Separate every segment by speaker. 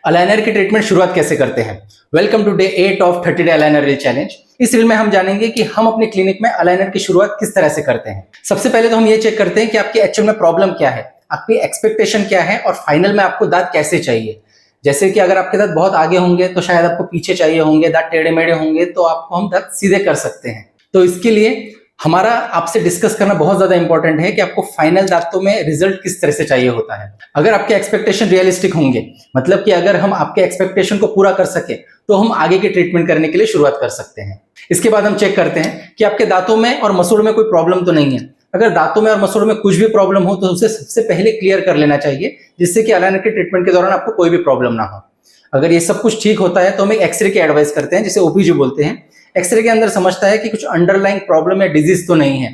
Speaker 1: Aligner की treatment शुरुआत कैसे करते हैं। Welcome to day 8 of 30 day one liner reel challenge. इस रील में हम जानेंगे कि हम अपने क्लिनिक में अलाइनर की शुरुआत किस तरह से करते हैं। सबसे पहले तो हम ये चेक करते हैं कि आपकी एक्चुअल में प्रॉब्लम क्या है, आपकी एक्सपेक्टेशन क्या है और फाइनल में आपको दांत कैसे चाहिए। जैसे कि अगर आपके दांत बहुत आगे होंगे तो शायद आपको पीछे चाहिए होंगे, दांत टेढ़े मेढ़े होंगे तो आपको हम दांत सीधे कर सकते हैं। तो इसके लिए हमारा आपसे डिस्कस करना बहुत ज्यादा इंपॉर्टेंट है कि आपको फाइनल दांतों में रिजल्ट किस तरह से चाहिए होता है। अगर आपके एक्सपेक्टेशन रियलिस्टिक होंगे, मतलब कि अगर हम आपके एक्सपेक्टेशन को पूरा कर सके तो हम आगे के ट्रीटमेंट करने के लिए शुरुआत कर सकते हैं। इसके बाद हम चेक करते हैं कि आपके दांतों में और मसूड़ में कोई प्रॉब्लम तो नहीं है। अगर दांतों में और मसूड़ में कुछ भी प्रॉब्लम हो तो उसे सबसे पहले क्लियर कर लेना चाहिए, जिससे कि अलाइनर के ट्रीटमेंट के दौरान आपको कोई भी प्रॉब्लम ना हो। अगर ये सब कुछ ठीक होता है तो हम एक एक्सरे की एडवाइस करते हैं, जिसे ओपीजी बोलते हैं। एक्सरे के अंदर समझता है कि कुछ अंडरलाइंग प्रॉब्लम या डिजीज तो नहीं है।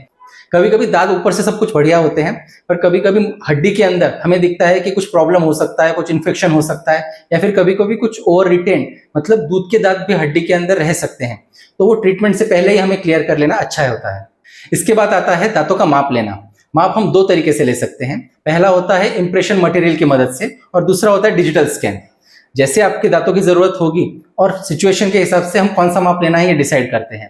Speaker 1: कभी कभी दांत ऊपर से सब कुछ बढ़िया होते हैं, पर कभी कभी हड्डी के अंदर हमें दिखता है कि कुछ प्रॉब्लम हो सकता है, कुछ इन्फेक्शन हो सकता है, या फिर कभी कभी कुछ ओवर रिटेन, मतलब दूध के दांत भी हड्डी के अंदर रह सकते हैं। तो वो ट्रीटमेंट से पहले ही हमें क्लियर कर लेना अच्छा होता है। इसके बाद आता है दांतों का माप लेना। माप हम दो तरीके से ले सकते हैं। पहला होता है इंप्रेशन मटेरियल की मदद से और दूसरा होता है डिजिटल स्कैन। जैसे आपके दांतों की जरूरत होगी और सिचुएशन के हिसाब से हम कौन सा माप लेना है ये डिसाइड करते हैं।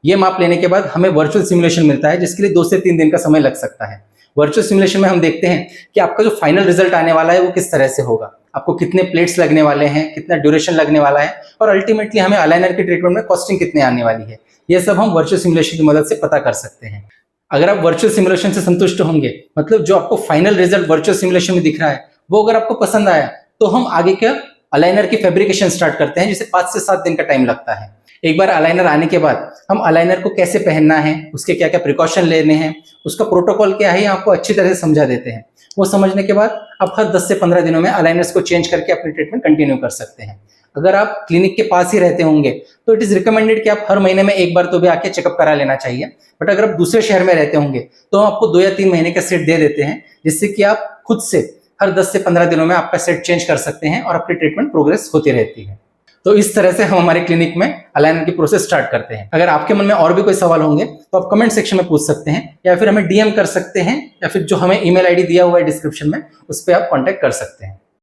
Speaker 1: ये माप लेने के बाद हमें वर्चुअल सिमुलेशन मिलता है, जिसके लिए 2 से 3 दिन का समय लग सकता है। वर्चुअल सिमुलेशन में हम देखते हैं कि आपका जो फाइनल रिजल्ट आने वाला है वो किस तरह से होगा, आपको कितने प्लेट्स लगने वाले हैं, कितना ड्यूरेशन लगने वाला है और अल्टीमेटली हमें अलाइनर की ट्रीटमेंट में कॉस्टिंग कितने आने वाली है। ये सब हम वर्चुअल सिमुलेशन की मदद से पता कर सकते हैं। अगर आप वर्चुअल सिमुलेशन से संतुष्ट होंगे, मतलब जो आपको फाइनल रिजल्ट वर्चुअल सिमुलेशन में दिख रहा है वो अगर आपको पसंद आया, तो हम आगे के अलाइनर की फैब्रिकेशन स्टार्ट करते हैं, जिसे 5 से 7 दिन का टाइम लगता है। एक बार अलाइनर आने के बाद हम अलाइनर को कैसे पहनना है, उसके क्या क्या प्रिकॉशन लेने हैं, उसका प्रोटोकॉल क्या है, आपको अच्छी तरह से समझा देते हैं। वो समझने के बाद आप हर 10 से 15 दिनों में अलाइनर्स को चेंज करके अपनी ट्रीटमेंट कंटिन्यू कर सकते हैं। अगर आप क्लिनिक के पास ही रहते होंगे तो इट इज रिकमेंडेड कि आप हर महीने में एक बार तो भी आके चेकअप करा लेना चाहिए। बट अगर आप दूसरे शहर में रहते होंगे तो हम आपको 2 या 3 महीने का सेट दे देते हैं, जिससे कि आप खुद से हर 10 से 15 दिनों में आपका सेट चेंज कर सकते हैं और आपकी ट्रीटमेंट प्रोग्रेस होती रहती है। तो इस तरह से हम हमारे क्लिनिक में अलाइनर की प्रोसेस स्टार्ट करते हैं। अगर आपके मन में और भी कोई सवाल होंगे तो आप कमेंट सेक्शन में पूछ सकते हैं, या फिर हमें डीएम कर सकते हैं, या फिर जो हमें ईमेल आईडी दिया हुआ है डिस्क्रिप्शन में उस पर आप कांटेक्ट कर सकते हैं।